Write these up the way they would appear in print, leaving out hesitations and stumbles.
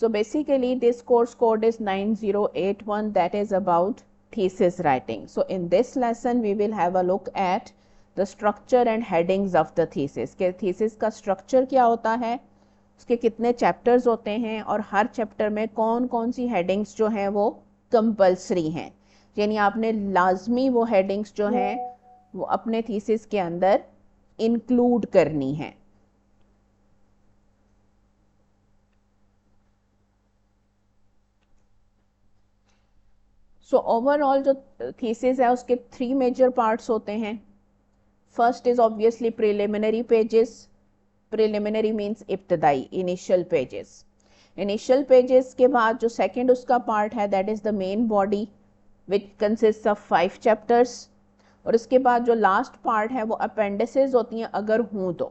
So basically this course code is 9081, that is about thesis writing. So in this lesson we will have a look at the structure and headings of the thesis. के thesis का structure क्या होता है, उसके कितने chapters होते हैं और हर chapter में कौन कौन सी headings जो हैं वो compulsory हैं, यानी आपने लाजमी वो headings जो हैं वो अपने thesis के अंदर include करनी है. सो ओवरऑल जो थीसिस है उसके 3 मेजर पार्ट्स होते हैं. First is obviously preliminary pages. Preliminary means इब्तदाई, इनिशियल पेजेस. इनिशियल पेजेस के बाद जो सेकंड उसका पार्ट है that is the main body which consist of 5 chapters. और इसके बाद जो लास्ट पार्ट है वो अपेंडिसेस होती हैं अगर हूँ तो,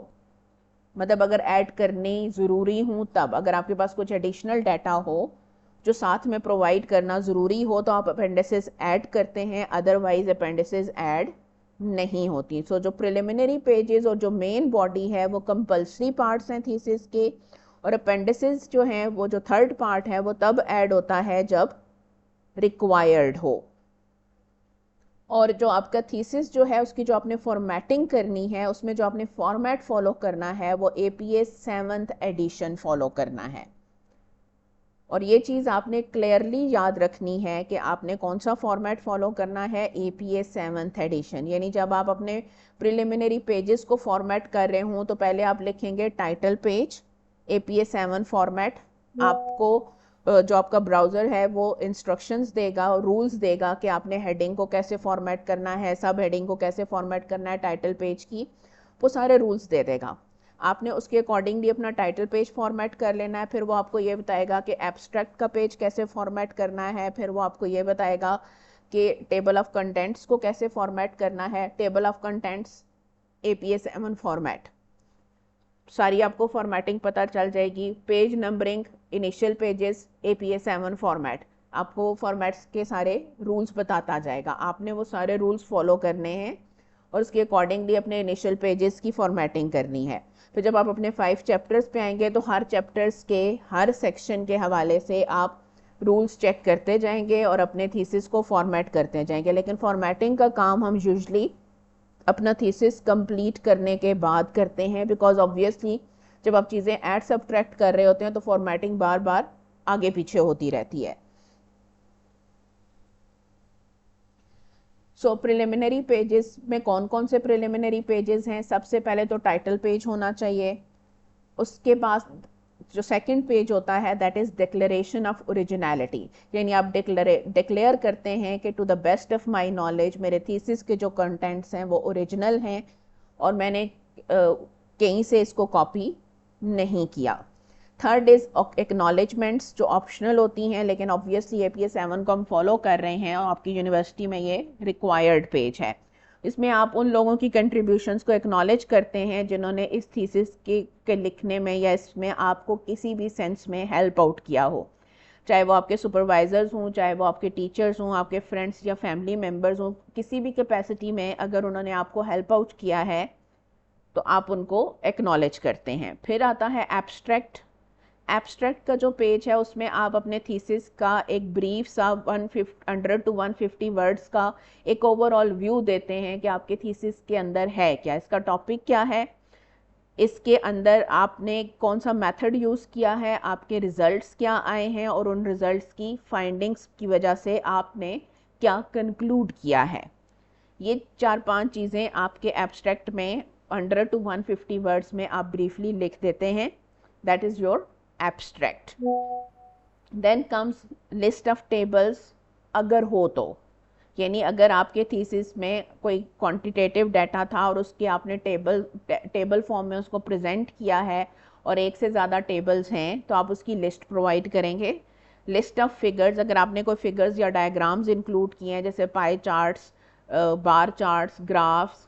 मतलब अगर ऐड करनी ज़रूरी हूँ तब, अगर आपके पास कुछ एडिशनल डाटा हो जो साथ में प्रोवाइड करना ज़रूरी हो तो आप अपेंडिसेस ऐड करते हैं, अदरवाइज अपेंडिसेस ऐड नहीं होती. सो जो प्रिलिमिनरी पेजेस और जो मेन बॉडी है वो कंपल्सरी पार्ट्स हैं थीसिस के, और अपेंडिसेस जो हैं वो जो थर्ड पार्ट है वो तब ऐड होता है जब रिक्वायर्ड हो. और जो आपका थीसिस जो है उसकी जो आपने फॉर्मेटिंग करनी है, उसमें जो आपने फॉर्मेट फॉलो करना है वो APA 7th एडिशन फॉलो करना है. और ये चीज़ आपने क्लियरली याद रखनी है कि आपने कौन सा फॉर्मेट फॉलो करना है, APA 7th एडिशन. यानी जब आप अपने प्रिलिमिनरी पेजेस को फॉर्मेट कर रहे हों तो पहले आप लिखेंगे टाइटल पेज APA 7 फॉर्मेट. आपको जो आपका ब्राउज़र है वो इंस्ट्रक्शंस देगा, रूल्स देगा कि आपने हेडिंग को कैसे फॉर्मेट करना है, सब हेडिंग को कैसे फॉर्मेट करना है टाइटल पेज की, वो सारे रूल्स दे देगा. आपने उसके अकॉर्डिंगली अपना टाइटल पेज फॉर्मेट कर लेना है. फिर वो आपको ये बताएगा कि एब्स्ट्रैक्ट का पेज कैसे फॉर्मेट करना है. फिर वो आपको ये बताएगा कि टेबल ऑफ कंटेंट्स को कैसे फॉर्मेट करना है. Table of contents APA 7 format, सारी आपको फॉर्मेटिंग पता चल जाएगी. Page numbering, initial pages APA 7 format, आपको फॉर्मेट्स के सारे रूल्स बताता जाएगा. आपने वो सारे रूल्स फॉलो करने हैं और उसके अकॉर्डिंगली अपने इनिशियल पेजेस की फॉर्मेटिंग करनी है. फिर जब आप अपने 5 चैप्टर्स पे आएंगे तो हर चैप्टर्स के हर सेक्शन के हवाले से आप रूल्स चेक करते जाएंगे और अपने थीसिस को फॉर्मेट करते जाएंगे. लेकिन फॉर्मेटिंग का काम हम यूजुअली अपना थीसिस कंप्लीट करने के बाद करते हैं, बिकॉज ऑब्वियसली जब आप चीज़ें ऐड सब्ट्रैक्ट कर रहे होते हैं तो फॉर्मेटिंग बार बार आगे पीछे होती रहती है. सो प्रिलिमिनरी पेजेस में कौन कौन से प्रिलिमिनरी पेजेस हैं? सबसे पहले तो टाइटल पेज होना चाहिए. उसके बाद जो सेकंड पेज होता है that is declaration of originality, यानी आप डिक्लेयर करते हैं कि to the best of my knowledge मेरे थीसिस के जो कंटेंट्स हैं वो ओरिजिनल हैं और मैंने कहीं से इसको कॉपी नहीं किया. थर्ड इज़ एक्नॉलेजमेंट्स जो ऑप्शनल होती हैं, लेकिन ऑब्वियसली APA 7 को हम फॉलो कर रहे हैं और आपकी यूनिवर्सिटी में ये रिक्वायर्ड पेज है. इसमें आप उन लोगों की कंट्रीब्यूशंस को एक्नॉलेज करते हैं जिन्होंने इस थीसिस के लिखने में या इसमें आपको किसी भी सेंस में हेल्प आउट किया हो, चाहे वो आपके सुपरवाइजर्स हों, चाहे वो आपके टीचर्स हों, आपके फ्रेंड्स या फैमिली मेम्बर्स हों, किसी भी कैपेसिटी में अगर उन्होंने आपको हेल्प आउट किया है तो आप उनको एक्नॉलेज करते हैं. फिर आता है एब्स्ट्रैक्ट. एब्स्ट्रैक्ट का जो पेज है उसमें आप अपने थीसिस का एक ब्रीफ सा 100 to 150 वर्ड्स का एक ओवरऑल व्यू देते हैं कि आपके थीसिस के अंदर है क्या, इसका टॉपिक क्या है, इसके अंदर आपने कौन सा मेथड यूज़ किया है, आपके रिजल्ट्स क्या आए हैं और उन रिजल्ट्स की फाइंडिंग्स की वजह से आपने क्या कंक्लूड किया है. ये 4-5 चीज़ें आपके एब्स्ट्रैक्ट में 100 to 150 वर्ड्स में आप ब्रीफली लिख देते हैं. That is your abstract. Then comes list of tables अगर हो तो, यानी अगर आपके थीसिस में कोई क्वांटिटेटिव डाटा था और उसके आपने टेबल फॉर्म में उसको प्रेजेंट किया है और एक से ज़्यादा टेबल्स हैं तो आप उसकी लिस्ट प्रोवाइड करेंगे. लिस्ट ऑफ फिगर्स, अगर आपने कोई फिगर्स या डायग्राम्स इंक्लूड किए हैं जैसे पाई चार्ट्स, बार चार्ट्स, ग्राफ्स,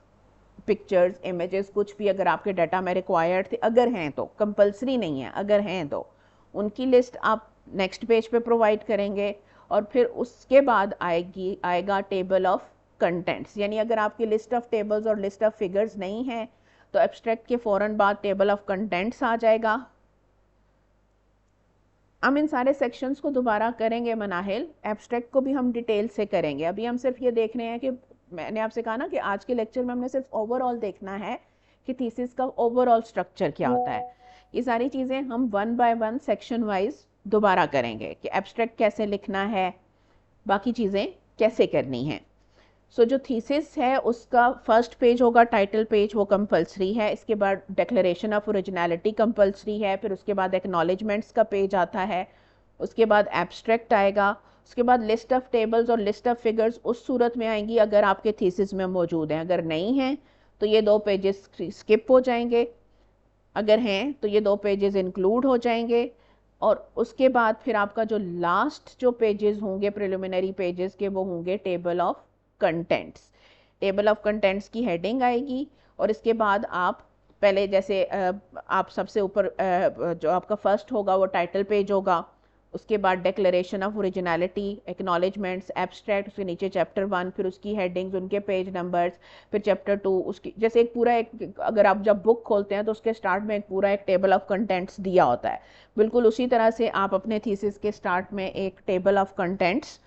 पिक्चर्स, इमेजेस, कुछ भी अगर आपके डाटा में रिक्वायर्ड थे, अगर हैं तो, कंपलसरी नहीं है, अगर हैं तो उनकी लिस्ट आप नेक्स्ट पेज पे प्रोवाइड करेंगे. और फिर उसके बाद आएगा टेबल ऑफ कंटेंट्स, यानी अगर आपकी लिस्ट ऑफ टेबल्स और लिस्ट ऑफ फिगर्स नहीं है तो एब्स्ट्रैक्ट के फ़ौरन बाद टेबल ऑफ कंटेंट्स आ जाएगा. हम इन सारे सेक्शंस को दोबारा करेंगे मनाहिल, एब्स्ट्रैक्ट को भी हम डिटेल से करेंगे। अभी हम सिर्फ ये देख रहे हैं कि मैंने आपसे कहा ना कि आज के लेक्चर में हमने सिर्फ ओवरऑल देखना है कि थीसिस का ओवरऑल स्ट्रक्चर क्या होता है। ये सारी चीज़ें हम 1 बाय 1 सेक्शन वाइज दोबारा करेंगे कि एब्स्ट्रैक्ट कैसे लिखना है, बाकी चीज़ें कैसे करनी है। सो जो थीसिस है उसका फर्स्ट पेज होगा टाइटल पेज, वो कंपलसरी है। इसके बाद डिक्लेरेशन ऑफ ओरिजिनलिटी कंपलसरी है। फिर उसके बाद एक्नॉलेजमेंट्स का पेज आता है। उसके बाद एब्स्ट्रैक्ट आएगा। उसके बाद लिस्ट ऑफ टेबल्स और लिस्ट ऑफ फिगर्स उस सूरत में आएंगी अगर आपके थीसिस में मौजूद हैं। अगर नहीं हैं तो ये 2 पेजेस स्किप हो जाएंगे, अगर हैं तो ये 2 पेजेस इंक्लूड हो जाएंगे। और उसके बाद फिर आपका जो लास्ट जो पेजेस होंगे प्रिलिमिनरी पेजेस के, वो होंगे table of contents. Table of contents की हेडिंग आएगी और इसके बाद आप पहले जैसे आप सबसे ऊपर जो आपका फर्स्ट होगा वो टाइटल पेज होगा। उसके बाद declaration of originality, acknowledgements, abstract, उसके नीचे चैप्टर 1, फिर उसकी हेडिंग्स, उनके पेज नंबर्स, फिर चैप्टर 2, उसकी जैसे एक पूरा एक, अगर आप जब बुक खोलते हैं तो उसके स्टार्ट में एक पूरा एक टेबल ऑफ कंटेंट्स दिया होता है। बिल्कुल उसी तरह से आप अपने थीसिस के स्टार्ट में एक टेबल ऑफ कंटेंट्स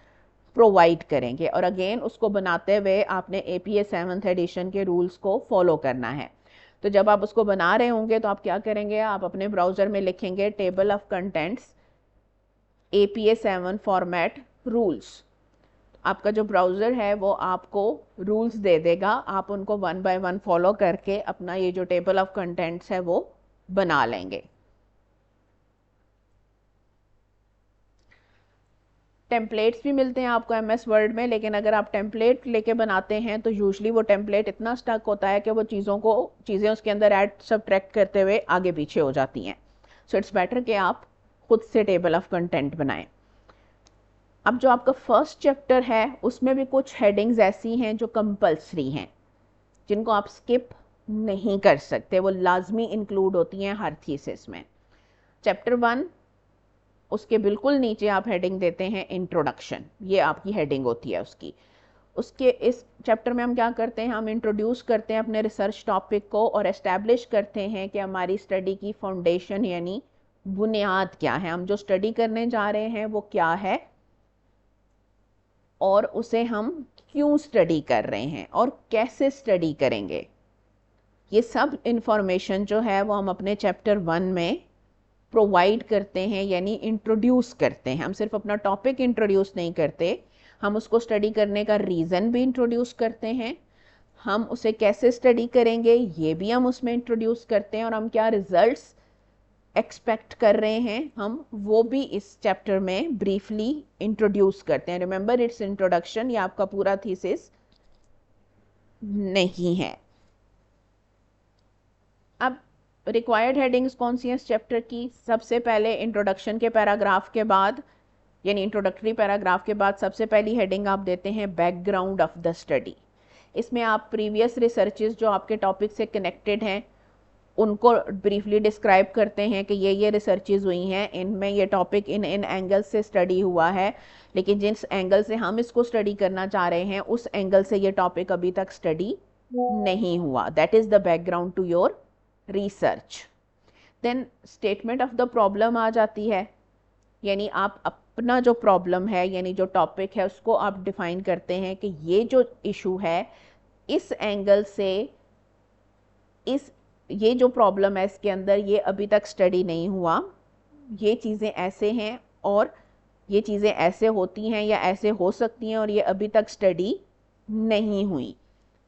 प्रोवाइड करेंगे और अगेन उसको बनाते हुए आपने APA 7th एडिशन के रूल्स को फॉलो करना है। तो जब आप उसको बना रहे होंगे तो आप क्या करेंगे, आप अपने ब्राउज़र में लिखेंगे table of contents APA 7 format rules. आपका जो ब्राउज़र है वो आपको रूल्स दे देगा, आप उनको 1 बाय 1 फॉलो करके अपना ये जो टेबल ऑफ कंटेंट्स है वो बना लेंगे। टेम्पलेट्स भी मिलते हैं आपको MS वर्ड में, लेकिन अगर आप टेम्पलेट लेके बनाते हैं तो यूजुअली वो टेम्पलेट इतना स्टक होता है कि वो चीज़ें उसके अंदर ऐड सब्ट्रैक्ट करते हुए आगे पीछे हो जाती हैं। सो इट्स बेटर कि आप खुद से टेबल ऑफ कंटेंट बनाएं। अब जो आपका फर्स्ट चैप्टर है उसमें भी कुछ हेडिंग्स ऐसी हैं जो कंपल्सरी हैं, जिनको आप स्किप नहीं कर सकते, वो लाजमी इंक्लूड होती हैं हर थीसिस में। चैप्टर 1, उसके बिल्कुल नीचे आप हेडिंग देते हैं इंट्रोडक्शन, ये आपकी हेडिंग होती है उसकी। उसके इस चैप्टर में हम क्या करते हैं, हम इंट्रोड्यूस करते हैं अपने रिसर्च टॉपिक को और एस्टैब्लिश करते हैं कि हमारी स्टडी की फाउंडेशन यानी बुनियाद क्या है, हम जो स्टडी करने जा रहे हैं वो क्या है और उसे हम क्यों स्टडी कर रहे हैं और कैसे स्टडी करेंगे। ये सब इंफॉर्मेशन जो है वो हम अपने चैप्टर 1 में प्रोवाइड करते हैं, यानी इंट्रोड्यूस करते हैं। हम सिर्फ अपना टॉपिक इंट्रोड्यूस नहीं करते, हम उसको स्टडी करने का रीज़न भी इंट्रोड्यूस करते हैं, हम उसे कैसे स्टडी करेंगे ये भी हम उसमें इंट्रोड्यूस करते हैं, और हम क्या रिजल्ट्स एक्सपेक्ट कर रहे हैं हम वो भी इस चैप्टर में ब्रीफली इंट्रोड्यूस करते हैं। रिमेंबर इट्स इंट्रोडक्शन, ये आपका पूरा थीसिस नहीं है। अब रिक्वायर्ड हेडिंग्स कौन सी हैं इस चैप्टर की? सबसे पहले इंट्रोडक्शन के पैराग्राफ के बाद, यानी इंट्रोडक्टरी पैराग्राफ के बाद सबसे पहली हेडिंग आप देते हैं बैकग्राउंड ऑफ द स्टडी। इसमें आप प्रीवियस रिसर्चेस जो आपके टॉपिक से कनेक्टेड हैं उनको ब्रीफली डिस्क्राइब करते हैं कि ये रिसर्चेज हुई हैं, इनमें ये टॉपिक इन एंगल से स्टडी हुआ है, लेकिन जिस एंगल से हम इसको स्टडी करना चाह रहे हैं उस एंगल से ये टॉपिक अभी तक स्टडी नहीं हुआ। That is the background to your research. Then statement of the problem आ जाती है, यानी आप अपना जो प्रॉब्लम है यानी जो टॉपिक है उसको आप डिफाइन करते हैं कि ये जो इशू है इस एंगल से, ये जो प्रॉब्लम है इसके अंदर ये अभी तक स्टडी नहीं हुआ, ये चीज़ें ऐसे हैं और ये चीज़ें ऐसे होती हैं या ऐसे हो सकती हैं और ये अभी तक स्टडी नहीं हुई।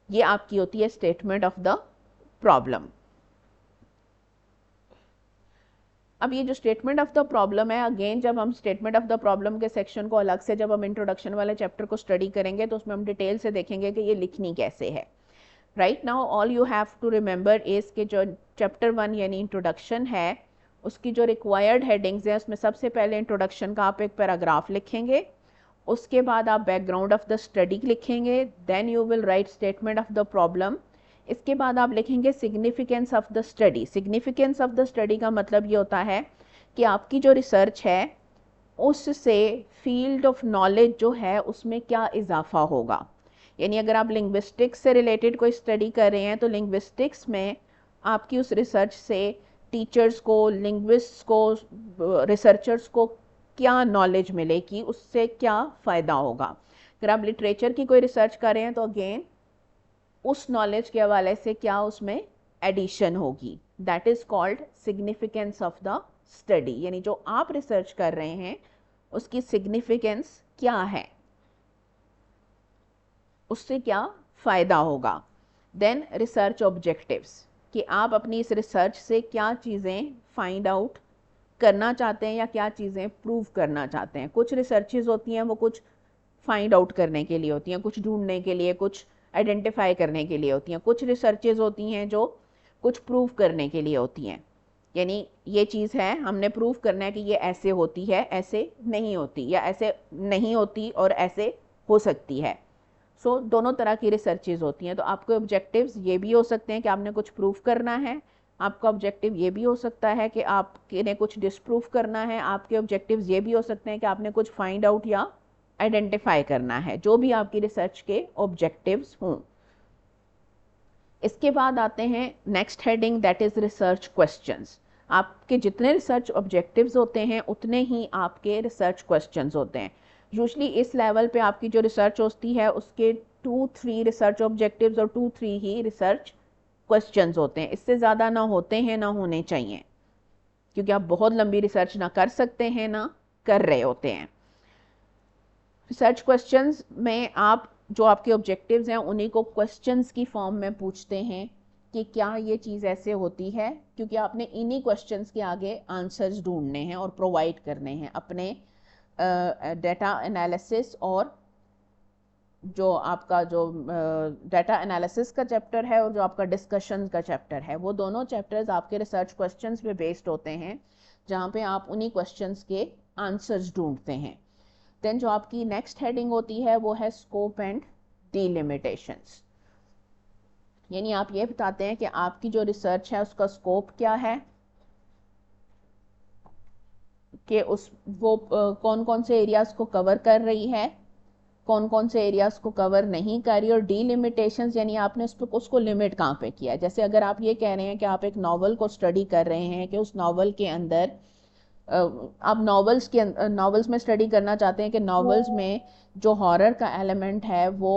ये आपकी होती है स्टेटमेंट ऑफ द प्रॉब्लम। अब ये जो स्टेटमेंट ऑफ द प्रॉब्लम है, अगेन जब हम स्टेटमेंट ऑफ द प्रॉब्लम के सेक्शन को अलग से जब हम इंट्रोडक्शन वाले चैप्टर को स्टडी करेंगे तो उसमें हम डिटेल से देखेंगे कि ये लिखनी कैसे है। Right now all you have to remember is के जो चैप्टर 1 यानी इंट्रोडक्शन है उसकी जो रिक्वायर्ड हेडिंग्स है उसमें सबसे पहले इंट्रोडक्शन का आप एक पैराग्राफ लिखेंगे, उसके बाद आप बैकग्राउंड ऑफ द स्टडी लिखेंगे, then you will write statement of the problem, इसके बाद आप लिखेंगे significance of the study. Significance of the study का मतलब ये होता है कि आपकी जो रिसर्च है उससे फील्ड ऑफ नॉलेज जो है उसमें क्या इजाफा होगा। यानी अगर आप लिंग्विस्टिक्स से रिलेटेड कोई स्टडी कर रहे हैं तो लिंग्विस्टिक्स में आपकी उस रिसर्च से टीचर्स को, लिंग्विस्ट्स को, रिसर्चर्स को क्या नॉलेज मिलेगी, उससे क्या फ़ायदा होगा। अगर आप लिटरेचर की कोई रिसर्च कर रहे हैं तो अगेन उस नॉलेज के हवाले से क्या उसमें एडिशन होगी, that is called significance of the study. यानी जो आप रिसर्च कर रहे हैं उसकी सिग्निफिकेंस क्या है, उससे क्या फ़ायदा होगा। देन रिसर्च ऑब्जेक्टिव्स, कि आप अपनी इस रिसर्च से क्या चीज़ें फाइंड आउट करना चाहते हैं या क्या चीज़ें प्रूव करना चाहते हैं। कुछ रिसर्चेज होती हैं वो कुछ फाइंड आउट करने के लिए होती हैं, कुछ ढूंढने के लिए, कुछ आइडेंटिफाई करने के लिए होती हैं। कुछ रिसर्चेज होती हैं जो कुछ प्रूव करने के लिए होती हैं, यानी ये चीज़ है हमने प्रूव करना है कि ये ऐसे होती है, ऐसे नहीं होती, या ऐसे नहीं होती और ऐसे हो सकती है। सो दोनों तरह की रिसर्चेज होती हैं। तो आपके ऑब्जेक्टिव्स ये भी हो सकते हैं कि आपने कुछ प्रूफ करना है, आपका ऑब्जेक्टिव ये भी हो सकता है कि आपने कुछ डिसप्रूफ करना है, आपके ऑब्जेक्टिव्स ये भी हो सकते हैं कि आपने कुछ फाइंड आउट या आइडेंटिफाई करना है, जो भी आपकी रिसर्च के ऑब्जेक्टिव्स हों। इसके बाद आते हैं next heading, that is research questions. आपके जितने रिसर्च ऑब्जेक्टिव्स होते हैं उतने ही आपके रिसर्च क्वेश्चंस होते हैं। यूजली इस लेवल पे आपकी जो रिसर्च होती है उसके 2-3 रिसर्च ऑब्जेक्टिव्स और 2-3 ही रिसर्च क्वेश्चंस होते हैं। इससे ज़्यादा ना होते हैं ना होने चाहिए, क्योंकि आप बहुत लंबी रिसर्च ना कर सकते हैं ना कर रहे होते हैं। रिसर्च क्वेश्चंस में आप जो आपके ऑब्जेक्टिव्स हैं उन्हीं को क्वेश्चंस की फॉर्म में पूछते हैं कि क्या ये चीज़ ऐसे होती है, क्योंकि आपने इन्हीं क्वेश्चंस के आगे आंसर्स ढूंढने हैं और प्रोवाइड करने हैं अपने डेटा एनालिसिस। और जो आपका जो डेटा एनालिसिस का चैप्टर है और जो आपका डिस्कशन का चैप्टर है, वो दोनों चैप्टर्स आपके रिसर्च क्वेश्चंस पे बेस्ड होते हैं, जहाँ पे आप उन्हीं क्वेश्चंस के आंसर्स ढूंढते हैं। देन जो आपकी नेक्स्ट हेडिंग होती है वो है स्कोप एंड डिलिमिटेशंस, यानी आप ये बताते हैं कि आपकी जो रिसर्च है उसका स्कोप क्या है, कि उस वो कौन कौन से एरियाज को कवर कर रही है, कौन कौन से एरियाज को कवर नहीं कर रही, और डिलिमिटेशंस यानी आपने उसको लिमिट कहाँ पे किया है। जैसे अगर आप ये कह रहे हैं कि आप एक नॉवल को स्टडी कर रहे हैं कि उस नॉवल के अंदर आप नॉवेल्स में स्टडी करना चाहते हैं कि नॉवेल्स में जो हॉरर का एलिमेंट है वो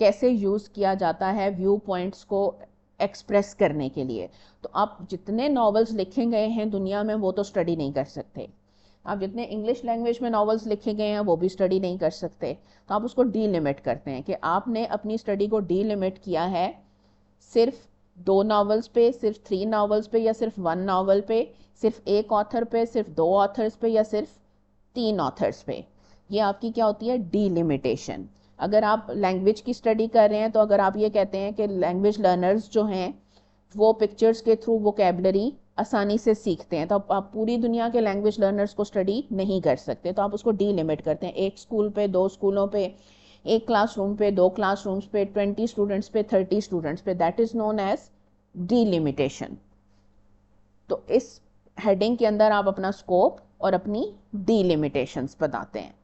कैसे यूज़ किया जाता है व्यू पॉइंट्स को एक्सप्रेस करने के लिए, तो आप जितने नॉवेल्स लिखे गए हैं दुनिया में वो तो स्टडी नहीं कर सकते। आप जितने इंग्लिश लैंग्वेज में नॉवेल्स लिखे गए हैं वो भी स्टडी नहीं कर सकते। तो आप उसको डीलिमिट करते हैं कि आपने अपनी स्टडी को डीलिमिट किया है सिर्फ 2 नॉवेल्स पे, सिर्फ 3 नॉवेल्स पे, या सिर्फ 1 नॉवेल पे, सिर्फ एक ऑथर पे, सिर्फ 2 ऑथर्स पे, या सिर्फ 3 ऑथर्स पे। ये आपकी क्या होती है, डीलिमिटेशन। अगर आप लैंग्वेज की स्टडी कर रहे हैं तो अगर आप ये कहते हैं कि लैंग्वेज लर्नर्स जो हैं वो पिक्चर्स के थ्रू वोकेबलरी आसानी से सीखते हैं, तो आप पूरी दुनिया के लैंग्वेज लर्नर्स को स्टडी नहीं कर सकते, तो आप उसको डीलिमिट करते हैं। एक स्कूल पे, 2 स्कूलों पे, एक क्लासरूम पे, 2 क्लासरूम्स पे, 20 स्टूडेंट्स पे, 30 स्टूडेंट्स पे, that is known as delimitation. तो इस हेडिंग के अंदर आप अपना स्कोप और अपनी डीलिमिटेशंस बताते हैं।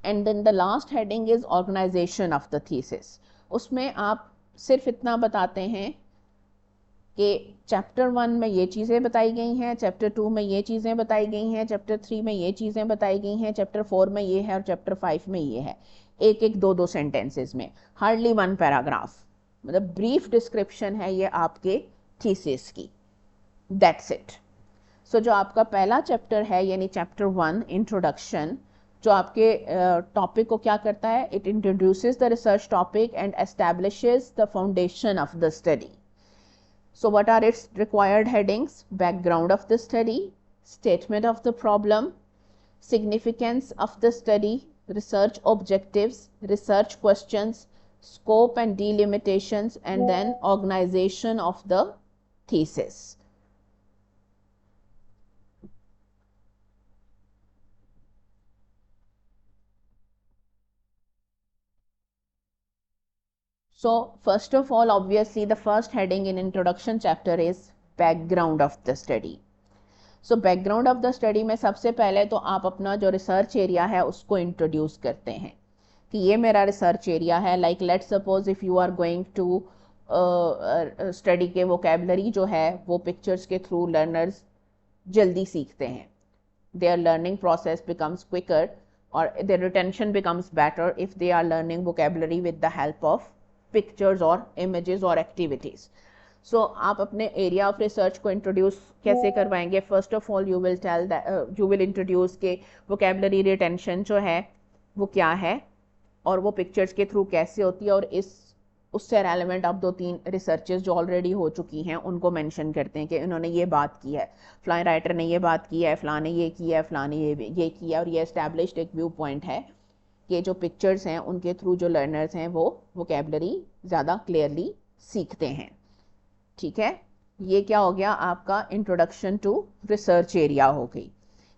And then the last heading is organisation of the thesis. उसमें आप सिर्फ इतना बताते हैं कि चैप्टर 1 में ये चीज़ें बताई गई हैं, चैप्टर 2 में ये चीज़ें बताई गई हैं, चैप्टर 3 में ये चीज़ें बताई गई हैं, चैप्टर 4 में ये है और चैप्टर 5 में ये है। एक एक 2-2 सेंटेंसेस में, हार्डली 1 पैराग्राफ, मतलब ब्रीफ डिस्क्रिप्शन है ये आपके थीसिस की, दैट्स इट। सो जो आपका पहला चैप्टर है यानी चैप्टर 1 इंट्रोडक्शन, जो आपके टॉपिक को क्या करता है, it introduces the research topic and establishes the foundation of the study. So what are its required headings? Background of the study, statement of the problem, significance of the study, research objectives, research questions, scope and delimitations, and then organization of the thesis. So first of all, obviously the first heading in introduction chapter is background of the study. So background of the study में सबसे पहले तो आप अपना जो research area है उसको introduce करते हैं कि ये मेरा रिसर्च एरिया है। Like let's suppose if you are going to study के वोकेबलरी जो है वो पिक्चर्स के थ्रू लर्नर्स जल्दी सीखते हैं, their learning process becomes quicker or their retention becomes better if they are learning vocabulary with the help of pictures or images or activities. So आप अपने area of research को introduce कैसे करवाएंगे? First of all you will tell that you will introduce के vocabulary retention जो है वो क्या है और वो पिक्चर्स के थ्रू कैसे होती है, और उससे रेलेवेंट आप 2-3 रिसर्चेस जो ऑलरेडी हो चुकी हैं उनको मेंशन करते हैं कि इन्होंने ये बात की है, फलां राइटर ने ये बात की है, फलां ने ये किया है, फलां ने ये किया, और ये एस्टैब्लिश्ड एक व्यू पॉइंट है कि जो पिक्चर्स हैं उनके थ्रू जो लर्नर्स हैं वो वोकेबलरी ज़्यादा क्लियरली सीखते हैं। ठीक है, ये क्या हो गया आपका इंट्रोडक्शन टू रिसर्च एरिया हो गई।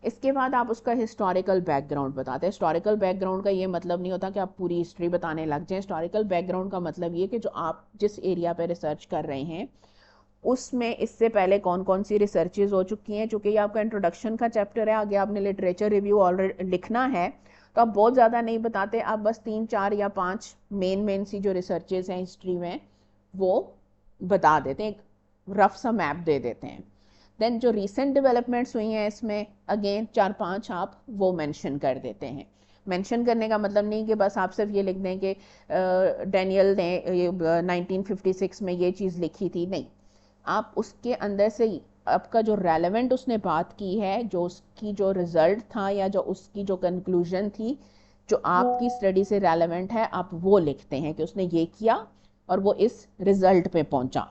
इसके बाद आप उसका हिस्टोरिकल बैकग्राउंड बताते हैं। हिस्टोरिकल बैकग्राउंड का ये मतलब नहीं होता कि आप पूरी हिस्ट्री बताने लग जाएं। हिस्टोरिकल बैकग्राउंड का मतलब ये कि जो आप जिस एरिया पे रिसर्च कर रहे हैं उसमें इससे पहले कौन कौन सी रिसर्चेज हो चुकी हैं। चूँकि ये आपका इंट्रोडक्शन का चैप्टर है, आगे आपने लिटरेचर रिव्यू ऑलरेडी लिखना है, तो आप बहुत ज़्यादा नहीं बताते, आप बस 3-4 या 5 मेन सी जो रिसर्चेज हैं हिस्ट्री में वो बता देते हैं, एक रफ सा मैप दे देते हैं। देन जो रीसेंट डेवलपमेंट्स हुई हैं इसमें अगेन 4-5 आप वो मेंशन कर देते हैं। मेंशन करने का मतलब नहीं कि बस आप सिर्फ ये लिख दें कि डैनियल ने 1956 में ये चीज़ लिखी थी, नहीं, आप उसके अंदर से आपका जो रेलेवेंट उसने बात की है, जो उसकी जो रिजल्ट था या जो उसकी जो कंक्लूजन थी जो आपकी स्टडी से रेलेवेंट है, आप वो लिखते हैं कि उसने ये किया और वो इस रिजल्ट पे पहुंचा।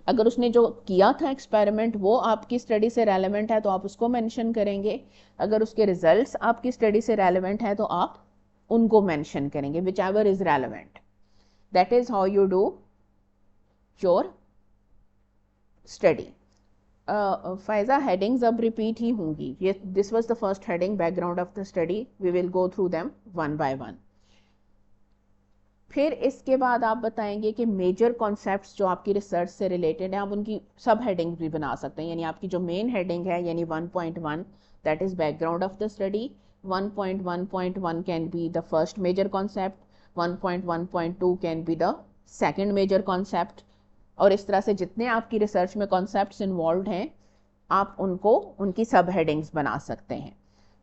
अगर उसने जो किया था एक्सपेरिमेंट वो आपकी स्टडी से रेलेवेंट है तो आप उसको मेंशन करेंगे, अगर उसके रिजल्ट्स आपकी स्टडी से रेलेवेंट है तो आप उनको मेंशन करेंगे, whichever is relevant. That is how you do your study. फायजा हेडिंग्स अब रिपीट ही होंगी, ये this was the first heading, background of the study, we will go through them one by one. फिर इसके बाद आप बताएंगे कि मेजर कॉन्सेप्ट्स जो आपकी रिसर्च से रिलेटेड हैं, आप उनकी सब हेडिंग भी बना सकते हैं। यानी आपकी जो मेन हेडिंग है यानी 1.1 that is background of the study, 1.1.1 can be the first major concept, 1.1.2 can be the second major concept, और इस तरह से जितने आपकी रिसर्च में कॉन्सेप्ट्स इन्वॉल्व हैं आप उनको उनकी सब हेडिंग्स बना सकते हैं,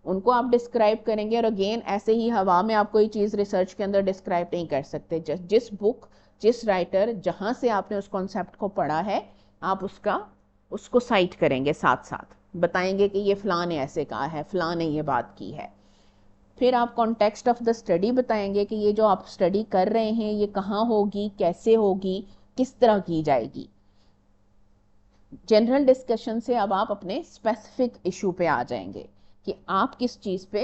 उनको आप डिस्क्राइब करेंगे। और अगेन ऐसे ही हवा में आप कोई चीज़ रिसर्च के अंदर डिस्क्राइब नहीं कर सकते, जिस बुक जिस राइटर जहाँ से आपने उस कॉन्सेप्ट को पढ़ा है आप उसको साइट करेंगे, साथ साथ बताएंगे कि ये फ़लाँ ने ऐसे कहा है, फ़लाँ ने ये बात की है। फिर आप कॉन्टेक्स्ट ऑफ द स्टडी बताएंगे कि ये जो आप स्टडी कर रहे हैं ये कहाँ होगी, कैसे होगी, किस तरह की जाएगी। जनरल डिस्कशन से अब आप अपने स्पेसिफिक इशू पे आ जाएंगे कि आप किस चीज़ पे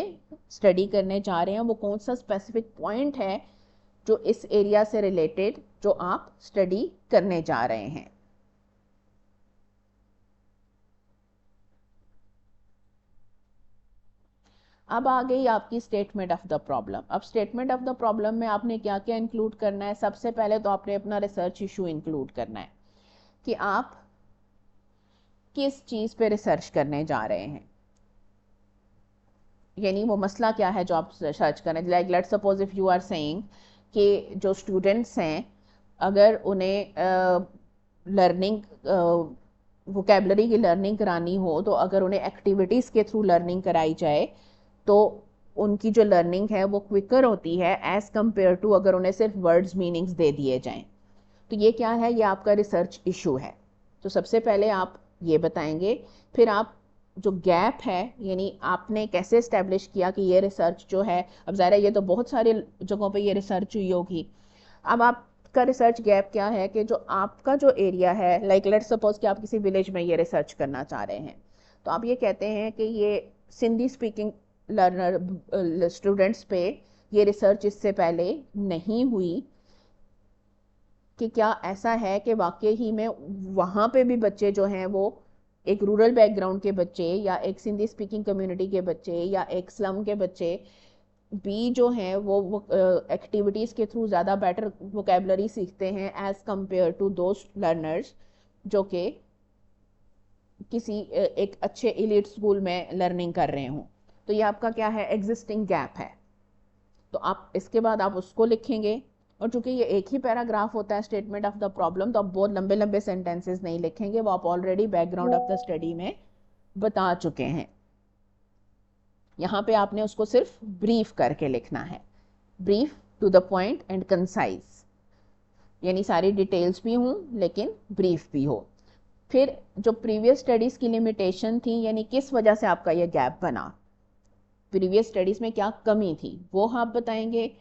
स्टडी करने जा रहे हैं, वो कौन सा स्पेसिफिक पॉइंट है जो इस एरिया से रिलेटेड जो आप स्टडी करने जा रहे हैं। अब आ गई आपकी स्टेटमेंट ऑफ द प्रॉब्लम। अब स्टेटमेंट ऑफ द प्रॉब्लम में आपने क्या क्या इंक्लूड करना है? सबसे पहले तो आपने अपना रिसर्च इशू इंक्लूड करना है कि आप किस चीज़ पे रिसर्च करने जा रहे हैं, यानी वो मसला क्या है जो आप सर्च करें। Like let's suppose if you are saying कि जो स्टूडेंट्स हैं अगर उन्हें लर्निंग वोकेबलरी की लर्निंग करानी हो तो अगर उन्हें एक्टिविटीज़ के थ्रू लर्निंग कराई जाए तो उनकी जो लर्निंग है वो क्विकर होती है एज़ कम्पेयर टू अगर उन्हें सिर्फ वर्ड्स मीनिंग्स दे दिए जाएं। तो ये क्या है? ये आपका रिसर्च इशू है। तो सबसे पहले आप ये बताएंगे, फिर आप जो गैप है यानी आपने कैसे इस्टेब्लिश किया कि ये रिसर्च जो है, अब ज़ाहिर है ये तो बहुत सारे जगहों पे ये रिसर्च हुई होगी, अब आपका रिसर्च गैप क्या है कि जो आपका जो एरिया है, लाइक लेट्स सपोज कि आप किसी विलेज में ये रिसर्च करना चाह रहे हैं, तो आप ये कहते हैं कि ये सिंधी स्पीकिंग लर्नर स्टूडेंट्स पे ये रिसर्च इससे पहले नहीं हुई, कि क्या ऐसा है कि वाकई ही में वहाँ पे भी बच्चे जो हैं वो एक रूरल बैकग्राउंड के बच्चे या एक सिंधी स्पीकिंग कम्युनिटी के बच्चे या एक स्लम के बच्चे भी जो हैं वो एक्टिविटीज़ के थ्रू ज़्यादा बेटर वोकेबलरी सीखते हैं as compare to those learners जो कि किसी एक अच्छे एलीट स्कूल में लर्निंग कर रहे हों। तो ये आपका क्या है? एग्जिस्टिंग गैप है। तो आप इसके बाद आप उसको लिखेंगे, और चूंकि ये एक ही पैराग्राफ होता है स्टेटमेंट ऑफ द प्रॉब्लम, तो आप बहुत लंबे लंबे सेंटेंसेस नहीं लिखेंगे, वो आप already background of the study में बता चुके हैं। यहाँ पे आपने उसको सिर्फ ब्रीफ करके लिखना है, brief to the point and concise, यानी सारी डिटेल्स भी हों लेकिन ब्रीफ भी हो। फिर जो प्रीवियस स्टडीज़ की लिमिटेशन थी, यानी किस वजह से आपका ये गैप बना, प्रीवियस स्टडीज़ में क्या कमी थी वो आप बताएंगे,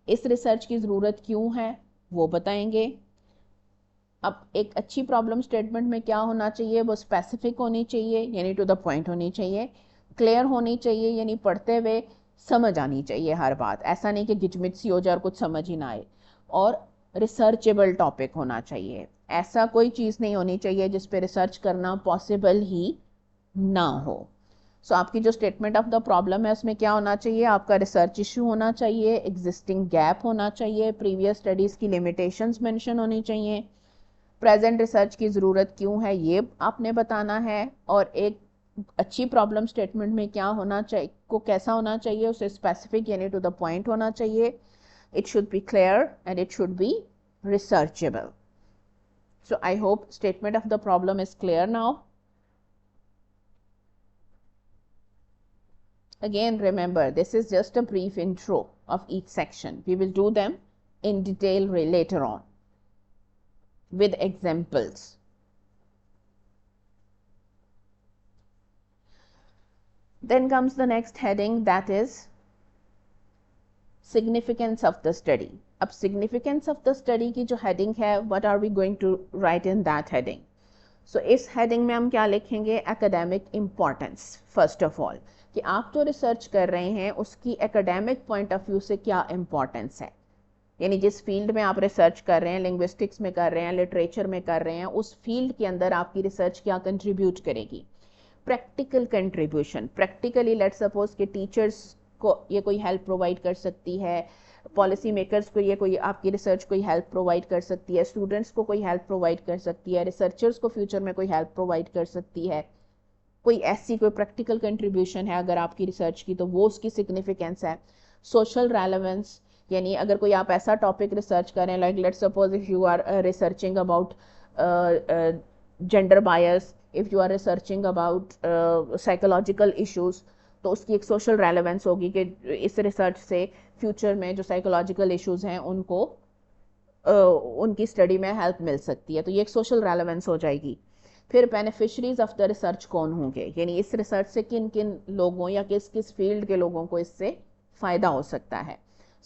इस रिसर्च की ज़रूरत क्यों है वो बताएंगे। अब एक अच्छी प्रॉब्लम स्टेटमेंट में क्या होना चाहिए, वो स्पेसिफिक होनी चाहिए यानी टू द पॉइंट होनी चाहिए, क्लियर होनी चाहिए यानी पढ़ते हुए समझ आनी चाहिए हर बात, ऐसा नहीं कि गिचमिच सी हो जाए और कुछ समझ ही ना आए, और रिसर्चेबल टॉपिक होना चाहिए, ऐसा कोई चीज़ नहीं होनी चाहिए जिस पे रिसर्च करना पॉसिबल ही ना हो। सो आपकी जो स्टेटमेंट ऑफ द प्रॉब्लम है उसमें क्या होना चाहिए, आपका रिसर्च इशू होना चाहिए, एग्जिस्टिंग गैप होना चाहिए, प्रीवियस स्टडीज़ की लिमिटेशंस मेंशन होनी चाहिए, प्रेजेंट रिसर्च की ज़रूरत क्यों है ये आपने बताना है, और एक अच्छी प्रॉब्लम स्टेटमेंट में क्या होना चाहिए, को कैसा होना चाहिए, उसे स्पेसिफिक यानी टू द पॉइंट होना चाहिए, it should be clear and it should be researchable. So I hope statement of the problem is clear now. Again, remember, this is just a brief intro of each section. We will do them in detail later on with examples. Then comes the next heading, that is significance of the study. अब significance of the study की जो heading है, what are we going to write in that heading? So इस heading में हम क्या लिखेंगे, academic importance first of all, कि आप जो रिसर्च कर रहे हैं उसकी एकेडमिक पॉइंट ऑफ व्यू से क्या इम्पोर्टेंस है, यानी जिस फील्ड में आप रिसर्च कर रहे हैं, लिंग्विस्टिक्स में कर रहे हैं, लिटरेचर में कर रहे हैं, उस फील्ड के अंदर आपकी रिसर्च क्या कंट्रीब्यूट करेगी, practical contribution, practically let's suppose कि टीचर्स को ये कोई हेल्प प्रोवाइड कर सकती है, पॉलिसी मेकर्स को ये कोई आपकी रिसर्च कोई हेल्प प्रोवाइड कर सकती है, स्टूडेंट्स को कोई हेल्प प्रोवाइड कर सकती है, रिसर्चर्स को फ्यूचर में कोई हेल्प प्रोवाइड कर सकती है, कोई ऐसी कोई प्रैक्टिकल कंट्रीब्यूशन है अगर आपकी रिसर्च की, तो वो उसकी सिग्निफिकेंस है। सोशल रेलेवेंस, यानी अगर कोई आप ऐसा टॉपिक रिसर्च करें, like let's suppose if you are researching about gender bias, if you are researching about psychological issues, तो उसकी एक सोशल रेलेवेंस होगी कि इस रिसर्च से फ्यूचर में जो साइकोलॉजिकल इश्यूज हैं उनको उनकी स्टडी में हेल्प मिल सकती है, तो ये एक सोशल रेलेवेंस हो जाएगी। फिर बेनिफिशरीज ऑफ द रिसर्च कौन होंगे, यानी इस रिसर्च से किन किन लोगों या किस किस फील्ड के लोगों को इससे फ़ायदा हो सकता है,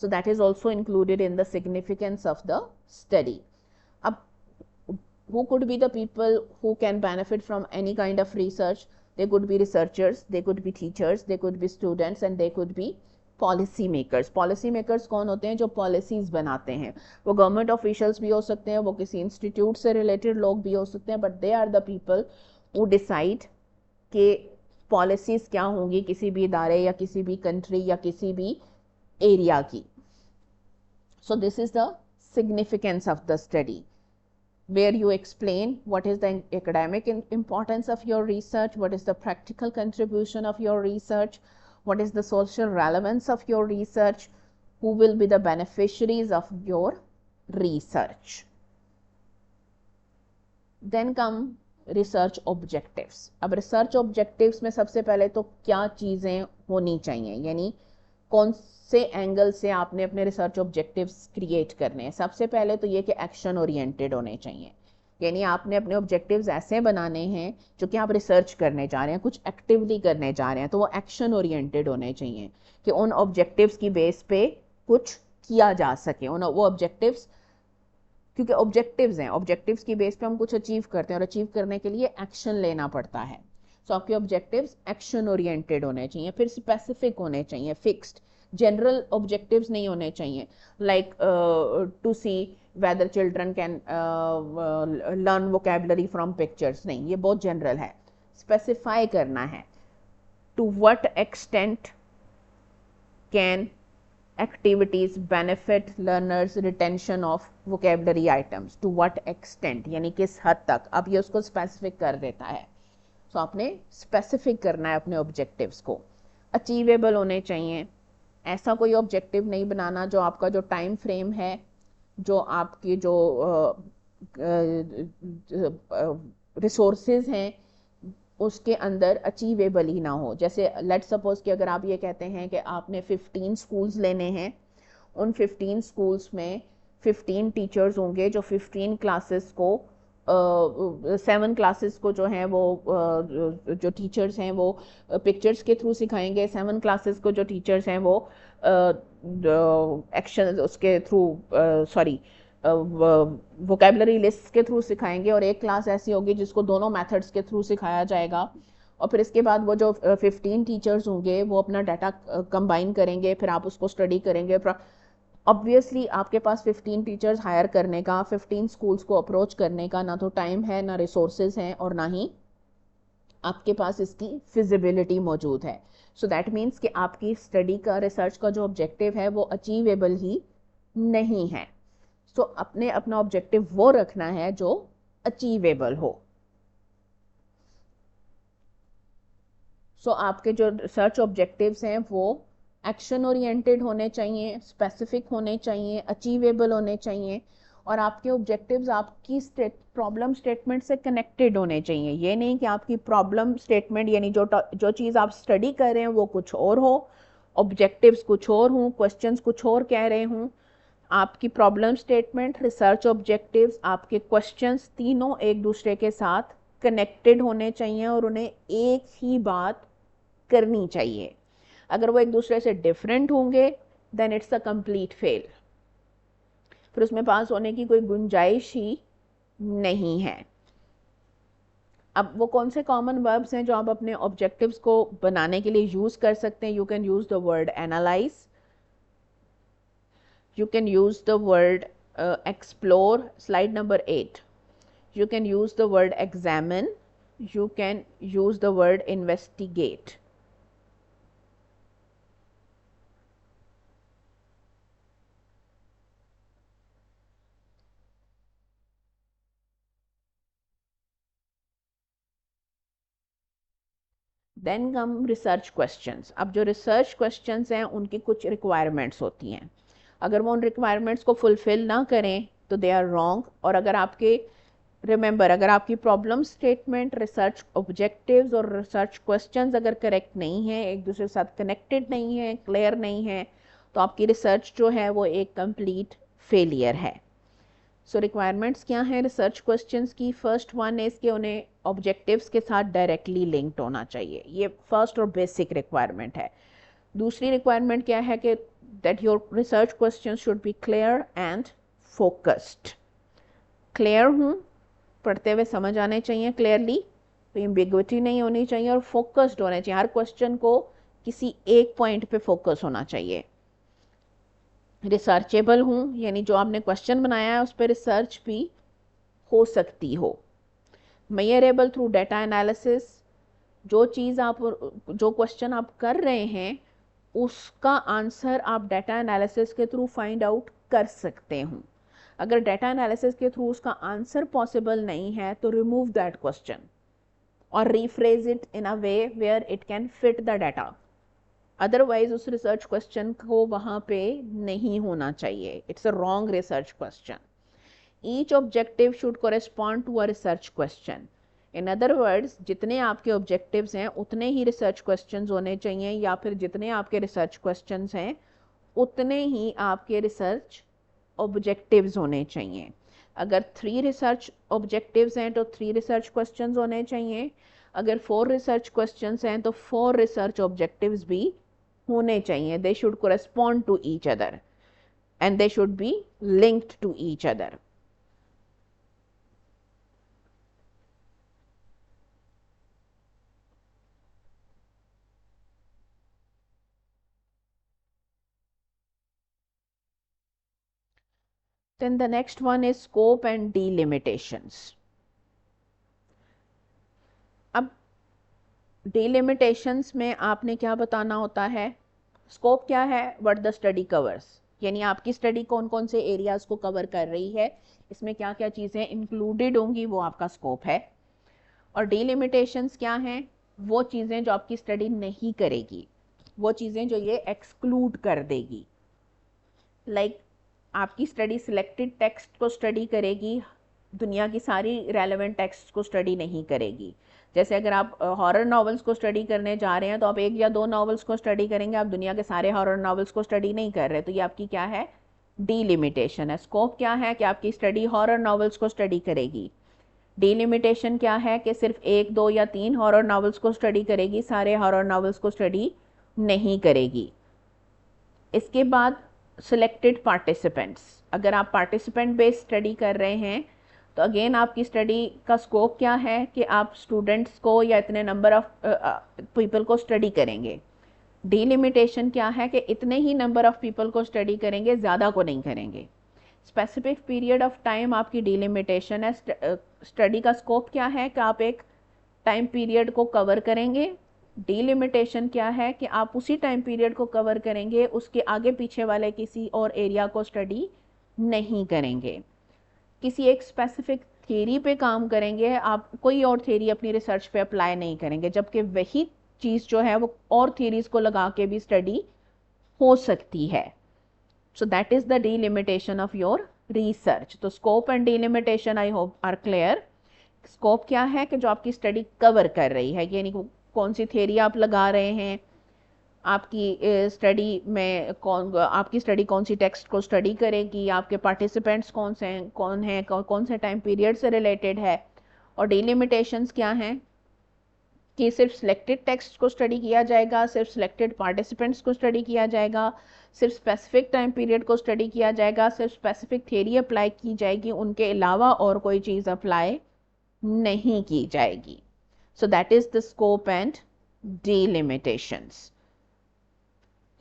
so that is also included in the significance of the study. अब who could be the people who can benefit from any kind of research? They could be researchers, they could be teachers, they could be students, and they could be policy makers. Policy makers कौन होते हैं, जो policies बनाते हैं, वो government officials भी हो सकते हैं, वो किसी इंस्टीट्यूट से रिलेटेड लोग भी हो सकते हैं, but they are the people who decide कि पॉलिसीज़ क्या होंगी किसी भी इदारे या किसी भी कंट्री या किसी भी एरिया की। So this is the significance of the study, where you explain what is the academic importance of your research, what is the practical contribution of your research, what is the social relevance of your research, who will be the beneficiaries of your research. Then come research objectives. अब research objectives में सबसे पहले तो क्या चीज़ें होनी चाहिए, यानी कौन से एंगल से आपने अपने रिसर्च ऑब्जेक्टिव्स क्रिएट करने हैं। सबसे पहले तो ये कि एक्शन ओरिएंटेड होने चाहिए, यानी आपने अपने ऑब्जेक्टिव्स ऐसे बनाने हैं जो कि आप रिसर्च करने जा रहे हैं, कुछ एक्टिवली करने जा रहे हैं, तो वो एक्शन ओरिएंटेड होने चाहिए कि उन ऑब्जेक्टिव्स की बेस पे कुछ किया जा सके, उन वो ऑब्जेक्टिव्स, क्योंकि ऑब्जेक्टिव्स हैं, ऑब्जेक्टिव्स की बेस पे हम कुछ अचीव करते हैं और अचीव करने के लिए एक्शन लेना पड़ता है। सो आपके ऑब्जेक्टिव्स एक्शन ओरिएंटेड होने चाहिए, फिर स्पेसिफिक होने चाहिए, फिक्स्ड, जनरल ऑब्जेक्टिव्स नहीं होने चाहिए, like to see whether children can learn vocabulary from pictures, नहीं, ये बहुत जनरल है। स्पेसिफाई करना है, to what extent can activities benefit learners retention of vocabulary items, to what extent यानी किस हद तक, अब ये उसको स्पेसिफिक कर देता है। तो आपने स्पेसिफिक करना है अपने ऑब्जेक्टिव्स को, अचीवेबल होने चाहिए, ऐसा कोई ऑब्जेक्टिव नहीं बनाना जो आपका जो टाइम फ्रेम है, जो आपकी जो रिसोर्सेज हैं, उसके अंदर अचीवेबल ही ना हो। जैसे लेट्स सपोज कि अगर आप ये कहते हैं कि आपने 15 स्कूल्स लेने हैं, उन 15 स्कूल्स में 15 टीचर्स होंगे जो 15 क्लासेस को 7 क्लासेस को जो हैं वो जो टीचर्स हैं वो पिक्चर्स के थ्रू सिखाएंगे, 7 क्लासेस को जो टीचर्स हैं वो एक्शन उसके थ्रू सॉरी वोकेबलरी लिस्ट के थ्रू सिखाएंगे, और एक क्लास ऐसी होगी जिसको दोनों मेथड्स के थ्रू सिखाया जाएगा। और फिर इसके बाद वो जो 15 टीचर्स होंगे वो अपना डाटा कंबाइन करेंगे, फिर आप उसको स्टडी करेंगे। ऑब्वियसली आपके पास 15 टीचर्स हायर करने का, 15 स्कूल्स को अप्रोच करने का ना तो टाइम है, ना रिसोर्सेज हैं, और ना ही आपके पास इसकी फिजिबिलिटी मौजूद है। सो दैट मीन्स कि आपकी स्टडी का, रिसर्च का जो ऑब्जेक्टिव है वो अचीवेबल ही नहीं है। सो अपने अपना ऑब्जेक्टिव वो रखना है जो अचीवेबल हो। सो आपके जो रिसर्च ऑब्जेक्टिव्स हैं वो एक्शन ओरिएंटेड होने चाहिए, स्पेसिफिक होने चाहिए, अचीवेबल होने चाहिए, और आपके ऑब्जेक्टिव्स आपकी प्रॉब्लम स्टेटमेंट से कनेक्टेड होने चाहिए। ये नहीं कि आपकी प्रॉब्लम स्टेटमेंट यानी जो चीज़ आप स्टडी कर रहे हैं वो कुछ और हो, ऑब्जेक्टिव्स कुछ और हों, क्वेश्चंस कुछ और कह रहे हों। आपकी प्रॉब्लम स्टेटमेंट, रिसर्च ऑब्जेक्टिव्स, आपके क्वेश्चंस तीनों एक दूसरे के साथ कनेक्टेड होने चाहिए और उन्हें एक ही बात करनी चाहिए। अगर वो एक दूसरे से डिफरेंट होंगे then it's a complete fail, फिर उसमें पास होने की कोई गुंजाइश ही नहीं है। अब वो कौन से कॉमन वर्ब्स हैं जो आप अपने ऑब्जेक्टिव्स को बनाने के लिए यूज कर सकते हैं? You can use the word analyse, you can use the word explore, slide number 8. You can use the word examine, you can use the word investigate. Then come research questions. अब जो research questions हैं उनकी कुछ requirements होती हैं, अगर वो उन requirements को fulfill ना करें तो they are wrong। और अगर आपके रिमेंबर, अगर आपकी प्रॉब्लम स्टेटमेंट, रिसर्च ऑब्जेक्टिव्स और रिसर्च क्वेश्चंस अगर करेक्ट नहीं है, एक दूसरे के साथ कनेक्टेड नहीं है, क्लियर नहीं है, तो आपकी रिसर्च जो है वो एक कंप्लीट फेलियर है। सो रिक्वायरमेंट्स क्या है रिसर्च क्वेश्चंस की? फर्स्ट वन इज कि उन्हें ऑब्जेक्टिव्स के साथ डायरेक्टली लिंक्ड होना चाहिए, ये फर्स्ट और बेसिक रिक्वायरमेंट है। दूसरी रिक्वायरमेंट क्या है कि that your research questions should be clear and focused. Clear हूँ, पढ़ते हुए समझ आने चाहिए क्लियरली, तो एम्बिग्विटी नहीं होनी चाहिए, और फोकस्ड होने चाहिए, हर क्वेश्चन को किसी एक पॉइंट पे फोकस होना चाहिए। रिसर्चेबल हूँ यानी जो आपने क्वेश्चन बनाया है उस पर रिसर्च भी हो सकती हो। मेजरेबल थ्रू डाटा एनालिसिस, जो चीज़ आप, जो क्वेश्चन आप कर रहे हैं उसका आंसर आप डाटा एनालिसिस के थ्रू फाइंड आउट कर सकते हो। अगर डाटा एनालिसिस के थ्रू उसका आंसर पॉसिबल नहीं है तो रिमूव दैट क्वेश्चन और rephrase it in a way where it can fit the data. Otherwise उस रिसर्च क्वेश्चन को वहाँ पे नहीं होना चाहिए, it's a wrong research question. Each objective should correspond to a research question. In other words, जितने आपके ऑब्जेक्टिव्स हैं उतने ही रिसर्च क्वेश्चंस होने चाहिए, या फिर जितने आपके रिसर्च क्वेश्चंस हैं उतने ही आपके रिसर्च ऑब्जेक्टिव्स होने चाहिए। अगर 3 रिसर्च ऑब्जेक्टिव्स हैं तो 3 रिसर्च क्वेश्चंस होने चाहिए, अगर 4 रिसर्च क्वेश्चंस हैं तो 4 रिसर्च ऑब्जेक्टिव्स भी होने चाहिए। They should correspond to each other and they should be linked to each other. Then the next one is scope and delimitations. अब delimitations में आपने क्या बताना होता है? स्कोप क्या है? व्हाट द स्टडी कवर्स, यानी आपकी स्टडी कौन कौन से एरियाज को कवर कर रही है, इसमें क्या क्या चीज़ें इंक्लूडेड होंगी, वो आपका स्कोप है। और डिलिमिटेशंस क्या हैं? वो चीज़ें जो आपकी स्टडी नहीं करेगी, वो चीज़ें जो ये एक्सक्लूड कर देगी। लाइक आपकी स्टडी सिलेक्टेड टेक्स्ट को स्टडी करेगी, दुनिया की सारी रेलेवेंट टेक्स्ट को स्टडी नहीं करेगी। जैसे अगर आप हॉरर नॉवेल्स को स्टडी करने जा रहे हैं तो आप 1 या 2 नॉवेल्स को स्टडी करेंगे, आप दुनिया के सारे हॉरर नॉवेल्स को स्टडी नहीं कर रहे, तो ये आपकी क्या है, डीलिमिटेशन है। स्कोप क्या है कि आपकी स्टडी हॉरर नॉवेल्स को स्टडी करेगी। डीलिमिटेशन क्या है कि सिर्फ 1, 2 या 3 हॉरर नॉवेल्स को स्टडी करेगी, सारे हॉरर नॉवेल्स को स्टडी नहीं करेगी। इसके बाद सिलेक्टेड पार्टिसिपेंट्स, अगर आप पार्टिसिपेंट बेस्ड स्टडी कर रहे हैं तो अगेन आपकी स्टडी का स्कोप क्या है कि आप स्टूडेंट्स को या इतने नंबर ऑफ पीपल को स्टडी करेंगे। डीलिमिटेशन क्या है कि इतने ही नंबर ऑफ पीपल को स्टडी करेंगे, ज़्यादा को नहीं करेंगे। स्पेसिफिक पीरियड ऑफ टाइम आपकी डीलिमिटेशन है। स्टडी का स्कोप क्या है कि आप एक टाइम पीरियड को कवर करेंगे। डीलिमिटेशन क्या है कि आप उसी टाइम पीरियड को कवर करेंगे, उसके आगे पीछे वाले किसी और एरिया को स्टडी नहीं करेंगे। किसी एक स्पेसिफिक थ्योरी पे काम करेंगे, आप कोई और थ्योरी अपनी रिसर्च पे अप्लाई नहीं करेंगे, जबकि वही चीज़ जो है वो और थ्योरीज को लगा के भी स्टडी हो सकती है। So that is the delimitation of your research. तो scope and delimitation I hope are clear. Scope क्या है कि जो आपकी स्टडी कवर कर रही है, यानी कौन सी थ्योरी आप लगा रहे हैं, आपकी स्टडी में आपकी स्टडी कौन सी टेक्स्ट को स्टडी करेगी, आपके पार्टिसिपेंट्स कौन हैं, कौन से टाइम पीरियड से रिलेटेड है। और डीलिमिटेशंस क्या हैं कि सिर्फ सिलेक्टेड टेक्स्ट को स्टडी किया जाएगा, सिर्फ सिलेक्टेड पार्टिसिपेंट्स को स्टडी किया जाएगा, सिर्फ स्पेसिफिक टाइम पीरियड को स्टडी किया जाएगा, सिर्फ स्पेसिफिक थ्योरी अप्लाई की जाएगी, उनके अलावा और कोई चीज़ अप्लाई नहीं की जाएगी। सो that is the scope and delimitations.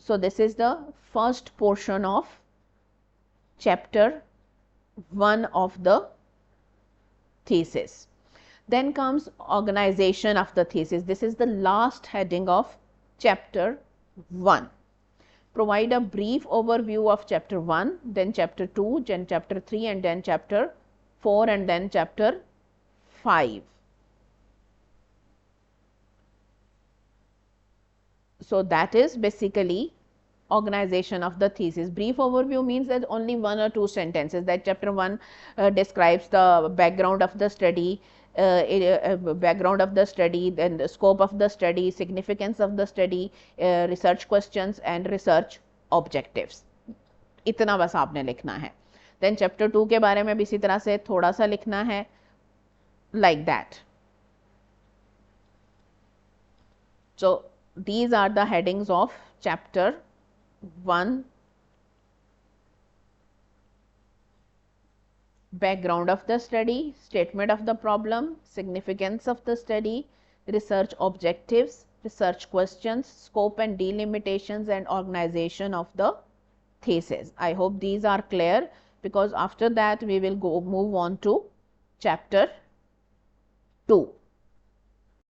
So this is the first portion of chapter 1 of the thesis. Then comes organization of the thesis. This is the last heading of chapter 1. Provide a brief overview of chapter 1, then chapter 2, then chapter 3, and then chapter 4, and then chapter 5. So that is basically organization of the thesis. Brief overview means that only 1 or 2 sentences, that chapter 1 describes the background of the study, then the scope of the study, significance of the study, research questions and research objectives. इतना बस आपने लिखना है। Then chapter 2 के बारे में भी इसी तरह से थोड़ा सा लिखना है, like that. So these are the headings of chapter 1. Background of the study, statement of the problem, significance of the study, research objectives, research questions, scope and delimitations, and organization of the thesis. I hope these are clear, because after that we will move on to chapter 2.